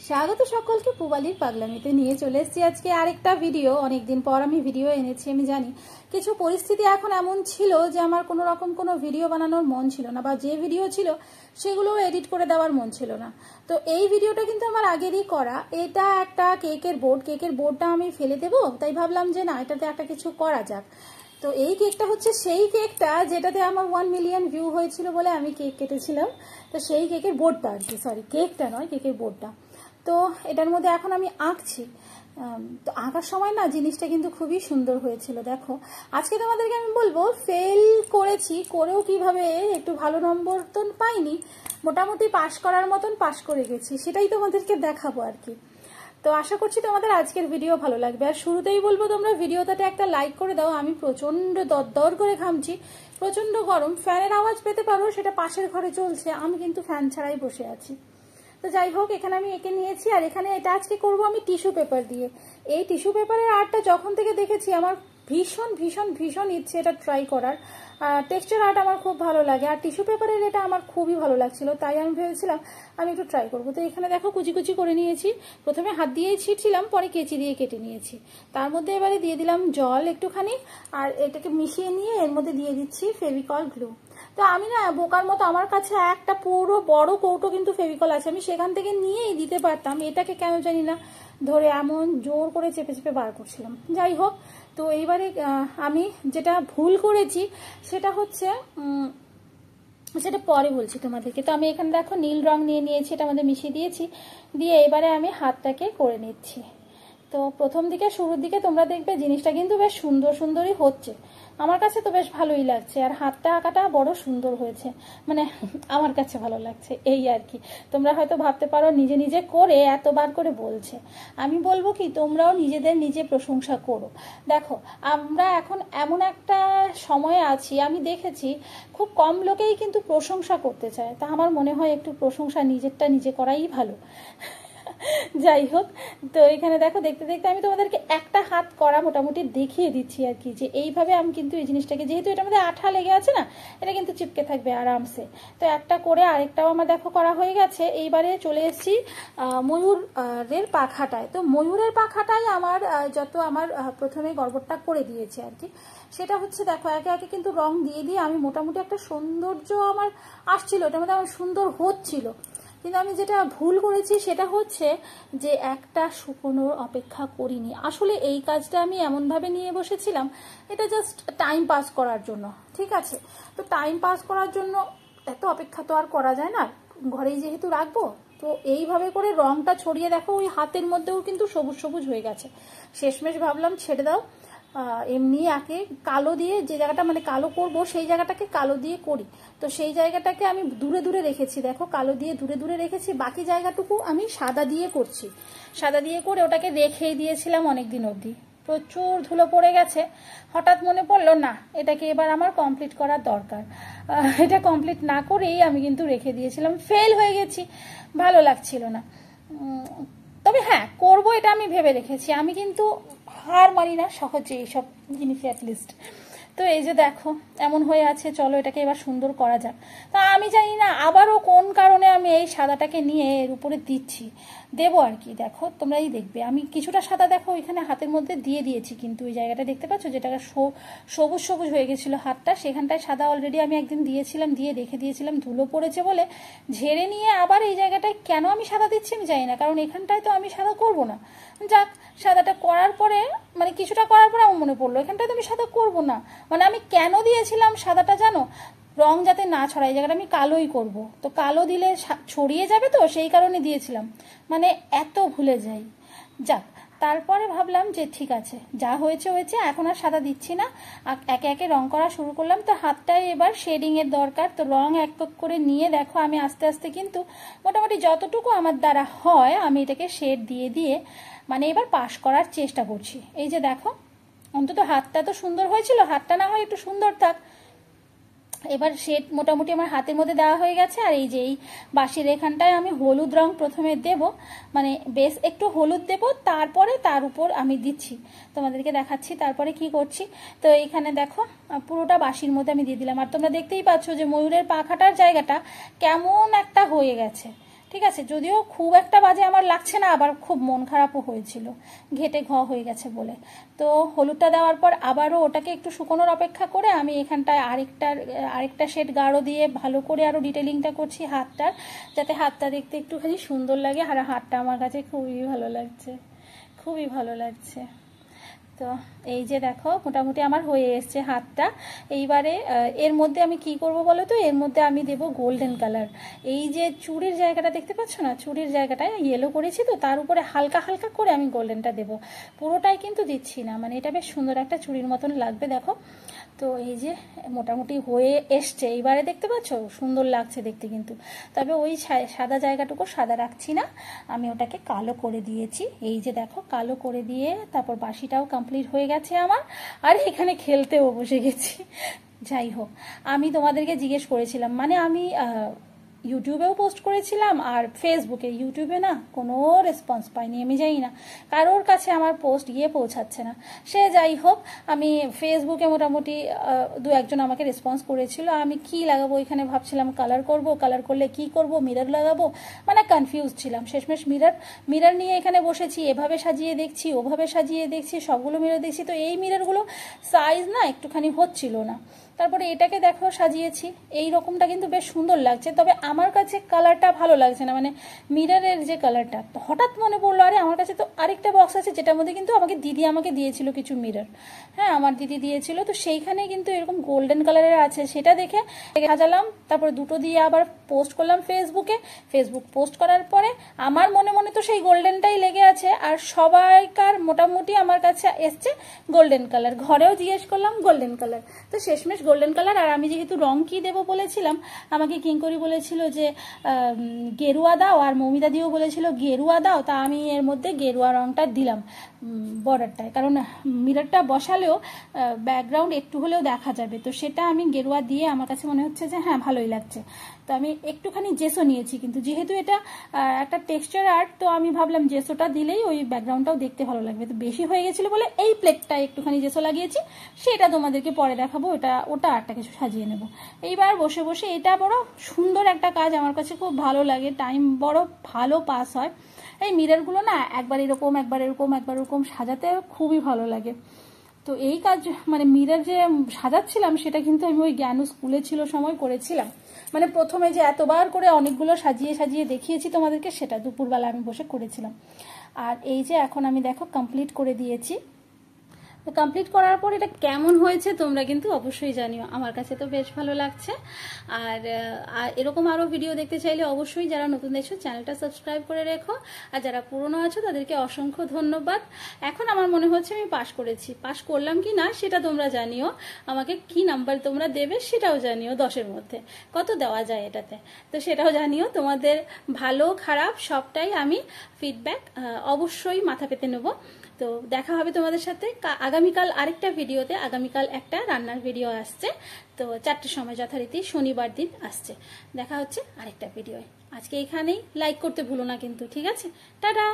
স্বাগত সকলকে পুবালির পাগলামিতে নিয়ে চলে এসেছি আজকে আরেকটা ভিডিও। অনেকদিন পর আমি ভিডিও এনেছি। আমি জানি কিছু পরিস্থিতি এখন এমন ছিল যে আমার কোনো রকম কোনো ভিডিও বানানোর মন ছিল না, বা যে ভিডিও ছিল সেগুলোও এডিট করে দেওয়ার মন ছিল না। তো এই ভিডিওটা কিন্তু আমার আগেরই করা। এটা একটা কেকের বোর্ডটা আমি ফেলে দেবো, তাই ভাবলাম যে না, এটাতে একটা কিছু করা যাক। তো এই কেকটা হচ্ছে সেই কেকটা যেটাতে আমার 1 মিলিয়ন ভিউ হয়েছিল বলে আমি কেক কেটেছিলাম। তো সেই কেকের বোর্ডটা আর কি, সরি কেকটা নয়, কেকের বোর্ডটা। তো এটার মধ্যে এখন আমি আঁকছি। তো আঁকার সময় না জিনিসটা কিন্তু খুবই সুন্দর হয়েছিল। দেখো আজকে তোমাদেরকে আমি বলবো ফেল করেছি, করেও কিভাবে একটু ভালো নম্বর তো পাইনি, মোটামুটি পাশ করার মতন পাশ করে গেছি, সেটাই তোমাদেরকে দেখাবো আর কি। তো আশা করছি তোমাদের আজকের ভিডিও ভালো লাগবে। আর শুরুতেই বলবো তোমরা ভিডিওটাতে একটা লাইক করে দাও। আমি প্রচন্ড দরদর করে ঘামছি, প্রচন্ড গরম, ফ্যানের আওয়াজ পেতে পারো, সেটা পাশের ঘরে চলছে, আমি কিন্তু ফ্যান ছাড়াই বসে আছি। তো যাই হোক, এখানে আমি এঁকে নিয়েছি। আর এখানে এটা আজকে করব আমি টিস্যু পেপার দিয়ে। এই টিস্যু পেপারের আর্টটা যখন থেকে দেখেছি আমার ভীষণ ভীষণ ভীষণ ইচ্ছে এটা ট্রাই করার। টেক্সচার আর্ট আমার খুব ভালো লাগে, আর টিস্যু পেপারের এটা আমার খুবই ভালো লাগছিল, তাই আমি ভেবেছিলাম আমি একটু ট্রাই করবো। তো এখানে দেখো কুচি কুচি করে নিয়েছি, প্রথমে হাত দিয়েই ছিটছিলাম, পরে কেচি দিয়ে কেটে নিয়েছি। তার মধ্যে এবারে দিয়ে দিলাম জল একটুখানি, আর এটাকে মিশিয়ে নিয়ে এর মধ্যে দিয়ে দিচ্ছি ফেভিকল গ্লু। তো আমি না বোকার মতো, আমার কাছে একটা পুরো বড় কৌটো কিন্তু ফেভিকল আছে, আমি সেখান থেকে নিয়েই দিতে পারতাম, এটাকে কেন জানি না ধরে এমন জোর করে চেপে চেপে বার করছিলাম। যাই হোক, তো এইবারে আমি যেটা ভুল করেছি সেটা হচ্ছে সেটা পরে বলছি তোমাদেরকে। তো আমি এখানে দেখো নীল রং নিয়ে নিয়েছি, এটা আমাদের মিশিয়ে দিয়েছি, দিয়ে এবারে আমি হাতটাকে করে নিচ্ছি। তো প্রথম দিকে শুরুর দিকে তোমরা দেখবে জিনিসটা কিন্তু বেশ সুন্দর সুন্দরই হচ্ছে, আমার কাছে তো বেশ ভালোই লাগছে। আর হাতটা আঁকাটা বড় সুন্দর হয়েছে, মানে আমার কাছে ভালো লাগছে এই আর কি। তোমরা হয়তো ভাবতে পারো নিজে নিজে করে এতবার করে বলছে, আমি বলবো কি তোমরাও নিজেদের নিজে প্রশংসা করো। দেখো আমরা এখন এমন একটা সময়ে আছি, আমি দেখেছি খুব কম লোকেই কিন্তু প্রশংসা করতে চায়, তা আমার মনে হয় একটু প্রশংসা নিজেরটা নিজে করাই ভালো। যাই হোক, তো এখানে দেখো দেখতে দেখতে আমি তোমাদেরকে একটা হাত করা মোটামুটি দেখিয়ে দিচ্ছি আর কি, যে এইভাবে আমি কিন্তু এই জিনিসটাকে, যেহেতু এটার মধ্যে আঠা লেগে আছে না, এটা কিন্তু চিপকে থাকবে আরামসে। তো একটা করে আরেকটাও আমার দেখো করা হয়ে গেছে। এইবারে চলে এসেছি ময়ূরের পাখাটায়। তো ময়ূরের পাখাটাই আমার যত আমার প্রথমে গড়বড়টা করে দিয়েছে আর কি, সেটা হচ্ছে দেখো একে একে কিন্তু রং দিয়ে দিয়ে আমি মোটামুটি একটা সৌন্দর্য আমার আসছিল, এটার মধ্যে আমার সুন্দর হচ্ছিল। কিন্তু আমি যেটা ভুল করেছি সেটা হচ্ছে যে একটা শুকোনোর অপেক্ষা করিনি। আসলে এই কাজটা আমি এমনভাবে নিয়ে বসেছিলাম, এটা জাস্ট টাইম পাস করার জন্য, ঠিক আছে। তো টাইম পাস করার জন্য এত অপেক্ষা তো আর করা যায় না, ঘরেই যেহেতু রাখবো। তো এইভাবে করে রংটা ছড়িয়ে দেখো ওই হাতের মধ্যেও কিন্তু সবুজ সবুজ হয়ে গেছে। শেষমেশ ভাবলাম ছেড়ে দাও, এমনি আগে কালো দিয়ে যে জায়গাটা মানে কালো করব সেই জায়গাটাকে কালো দিয়ে করি। তো সেই জায়গাটাকে আমি দূরে দূরে রেখেছি, দেখো কালো দিয়ে দূরে দূরে রেখেছি, বাকি জায়গাটুকু আমি সাদা দিয়ে করছি। সাদা দিয়ে করে ওটাকে রেখেই দিয়েছিলাম অনেকদিন অবধি, প্রচুর ধুলো পড়ে গেছে। হঠাৎ মনে পড়লো না, এটাকে এবার আমার কমপ্লিট করার দরকার। এটা কমপ্লিট না করেই আমি কিন্তু রেখে দিয়েছিলাম, ফেল হয়ে গেছি, ভালো লাগছিল না। তবে হ্যাঁ করবো এটা আমি ভেবে রেখেছি, আমি কিন্তু হার মানি না সহজে এইসব জিনিসে অ্যাটলিস্ট। তো এই যে দেখো এমন হয়ে আছে, চলো এটাকে এবার সুন্দর করা যাক। তা আমি জানি না আবারও কোন কারণে আমি এই সাদাটাকে নিয়ে এর উপরে দেবো আর কি। দেখো তোমরাই দেখবে আমি কিছুটা সাদা দেখো এখানে হাতের মধ্যে দিয়ে দিয়েছি, কিন্তু ওই জায়গাটা দেখতে পাচ্ছ যেটা সবুজ সবুজ হয়ে গেছিলো হাতটা, সেখানটায় সাদা অলরেডি আমি একদিন দিয়েছিলাম, দিয়ে রেখে দিয়েছিলাম, ধুলো পড়েছে বলে ঝেড়ে নিয়ে আবার এই জায়গাটায় কেন আমি সাদা দিচ্ছি আমি জানি না, কারণ এখানটায় তো আমি সাদা করবো না। যাক, সাদাটা করার পরে মানে কিছুটা করার পরে আমার মনে পড়লো এখানটায় তো আমি সাদা করবো না, মানে আমি কেন দিয়েছিলাম সাদাটা জানো, রং যাতে না ছড়ায়, এই জায়গাটা আমি কালোই করব, তো কালো দিলে ছড়িয়ে যাবে, তো সেই কারণে দিয়েছিলাম, মানে এত ভুলে যাই। যাক, তারপরে ভাবলাম যে ঠিক আছে যা হয়েছে হয়েছে, এখন আর সাদা দিচ্ছি না, একে একে রং করা শুরু করলাম। তো হাতটায় এবার শেডিংয়ের দরকার, তো রং এক এক করে নিয়ে দেখো আমি আস্তে আস্তে কিন্তু মোটামুটি যতটুকু আমার দ্বারা হয় আমি এটাকে শেড দিয়ে দিয়ে মানে এবার পাশ করার চেষ্টা করছি। এই যে দেখো অন্তত হাতটা তো সুন্দর হয়েছিল, হাতটা না হয় একটু সুন্দর থাক। এবার শেড মোটামুটি আমার হাতের মধ্যে দেওয়া হয়ে গেছে। আর এই যে এই বাঁশির এখানটায় আমি হলুদ রং প্রথমে দেব, মানে বেশ একটু হলুদ দেব, তারপরে তার উপর আমি দিচ্ছি, তোমাদেরকে দেখাচ্ছি তারপরে কি করছি। তো এইখানে দেখো পুরোটা বাঁশির মধ্যে আমি দিয়ে দিলাম, আর তোমরা দেখতেই পাচ্ছ যে ময়ূরের পাখাটার জায়গাটা কেমন একটা হয়ে গেছে, ঠিক আছে। যদিও খুব একটা বাজে আমার লাগছে না, আবার খুব মন খারাপও হয়েছিল ঘেটে হয়ে গেছে বলে। তো হলুদটা দেওয়ার পর আবারও ওটাকে একটু শুকোনোর অপেক্ষা করে আমি এখানটায় আরেকটা শেড গাঢ় দিয়ে ভালো করে আরও ডিটেলিংটা করছি হাতটার, যাতে হাতটা দেখতে একটুখানি সুন্দর লাগে। আর হাতটা আমার কাছে খুবই ভালো লাগছে, খুবই ভালো লাগছে। তো এই যে দেখো মোটামুটি আমার হয়ে এসছে হাতটা। এইবারে এর মধ্যে আমি কি করব বলো তো, এর মধ্যে আমি দেব গোল্ডেন কালার। এই যে চুড়ির জায়গাটা দেখতে পাচ্ছ না, চুড়ির জায়গাটায় ইয়েলো করেছি, তো তার উপরে হালকা হালকা করে আমি গোল্ডেনটা দেব, পুরোটাই কিন্তু দিচ্ছি না, মানে এটা বেশ সুন্দর একটা চুড়ির মতন লাগবে দেখো। তো এই যে মোটামুটি হয়ে এসছে, এইবারে দেখতে পাচ্ছ সুন্দর লাগছে দেখতে কিন্তু। তবে ওই সাদা জায়গাটুকু সাদা রাখছি না, আমি ওটাকে কালো করে দিয়েছি। এই যে দেখো কালো করে দিয়ে তারপর বাসিটাও কমপ্লিট হয়ে গেছে আমার, আর এখানে খেলতেও বসে গেছি। যাই হোক, আমি তোমাদেরকে জিজ্ঞেস করেছিলাম, মানে আমি ইউটিউবেও পোস্ট করেছিলাম আর ফেসবুকে, ইউটিউবে না কোনো রেসপন্স পাইনি, আমি জানি না কারোর কাছে আমার পোস্ট গিয়ে পৌঁছাচ্ছে না। সে যাই হোক, আমি ফেসবুকে মোটামুটি দু একজন আমাকে রেসপন্স করেছিল। আমি কি লাগাবো এখানে ভাবছিলাম, কালার করব, কালার করলে কি করব, মিরর লাগাবো, মানে কনফিউজ ছিলাম। শেষমেশ মিরর নিয়ে এখানে বসেছি, এভাবে সাজিয়ে দেখছি, ওভাবে সাজিয়ে দেখছি, সবগুলো মিরর দেখছি। তো এই মিররগুলো সাইজ না একটুখানি হচ্ছিল না। তারপরে এটাকে দেখো সাজিয়েছি, এই রকমটা কিন্তু বেশ সুন্দর লাগছে, তবে আমার কাছে কালারটা ভালো লাগছে না, মানে মিররের যে কালারটা। হঠাৎ মনে পড়লো, আরে আমার কাছে তো আরেকটা বক্স আছে যেটার মধ্যে কিন্তু দিদি আমাকে দিয়েছিল কিছু মিরর, হ্যাঁ আমার দিদি দিয়েছিল, তো সেইখানে কিন্তু এরকম গোল্ডেন কালারের আছে, সেটা দেখে সাজালাম। তারপরে দুটো দিয়ে আবার পোস্ট করলাম ফেসবুক পোস্ট করার পরে আমার মনে মনে তো সেই গোল্ডেনটাই লেগে আছে, আর সবাইকার মোটামুটি আমার কাছে এসছে গোল্ডেন কালার, ঘরেও জিজ্ঞেস করলাম গোল্ডেন কালার, তো শেষমেশ গোল্ডেন কালার। আর আমি যেহেতু রং কি দেবো বলেছিলাম, আমাকে কিঙ্করি বলেছিল যে গেরুয়া দাও, আর মৌমিতা দিও বলেছিল গেরুয়া দাও, তা আমি এর মধ্যে গেরুয়া রংটা দিলাম বর্ডারটায়, কারণ মিররটা বসালেও ব্যাকগ্রাউন্ড একটু হলেও দেখা যাবে, তো সেটা আমি গেরুয়া দিয়ে আমার কাছে মনে হচ্ছে যে হ্যাঁ ভালোই লাগছে। তো আমি একটুখানি জেসো নিয়েছি, কিন্তু যেহেতু এটা একটা টেক্সচার আর্ট, তো আমি ভাবলাম জেসোটা দিলেই ওই ব্যাকগ্রাউন্ডটাও দেখতে ভালো লাগবে। তো বেশি হয়ে গেছিলো বলে এই প্লেটটা একটুখানি জেসো লাগিয়েছি, সেটা তোমাদেরকে পরে দেখাবো, ওটা আরটা কিছু সাজিয়ে নেব। এইবার বসে বসে এটা বড় সুন্দর একটা কাজ, আমার কাছে খুব ভালো লাগে, টাইম বড় ভালো পাস হয়। এই মিররগুলো না একবার এরকম একবার এরকম একবার এরকম সাজাতে খুবই ভালো লাগে। তো এই কাজ মানে মিরর যে সাজাচ্ছিলাম সেটা কিন্তু আমি ওই জ্ঞানু স্কুলে ছিল সময় করেছিলাম, মানে প্রথমে যে এতবার করে অনেকগুলো সাজিয়ে সাজিয়ে দেখিয়েছি তোমাদেরকে, সেটা দুপুরবেলা আমি বসে করেছিলাম। আর এই যে এখন আমি দেখো কমপ্লিট করে দিয়েছি। কমপ্লিট করার পর এটা কেমন হয়েছে তোমরা কিন্তু অবশ্যই জানিও, আমার কাছে তো বেশ ভালো লাগছে। আর এরকম আরও ভিডিও দেখতে চাইলে অবশ্যই যারা নতুন দেখছো চ্যানেলটা সাবস্ক্রাইব করে রেখো, আর যারা পুরনো আছো তাদেরকে অসংখ্য ধন্যবাদ। এখন আমার মনে হচ্ছে আমি পাস করেছি, পাস করলাম কি না সেটা তোমরা জানিও, আমাকে কি নাম্বার তোমরা দেবে সেটাও জানিও, 10-এর মধ্যে কত দেওয়া যায় এটাতে, তো সেটাও জানিও। তোমাদের ভালো খারাপ সবটাই আমি ফিডব্যাক অবশ্যই মাথা পেতে নেব। তো দেখা হবে তোমাদের সাথে আগামীকাল আরেকটা ভিডিওতে। আগামীকাল একটা রান্নার ভিডিও আসছে, তো 4টের সময় যথারীতি শনিবার দিন আসছে। দেখা হচ্ছে আরেকটা ভিডিওয়। আজকে এখানেই, লাইক করতে ভুলো না কিন্তু, ঠিক আছে? টাটা।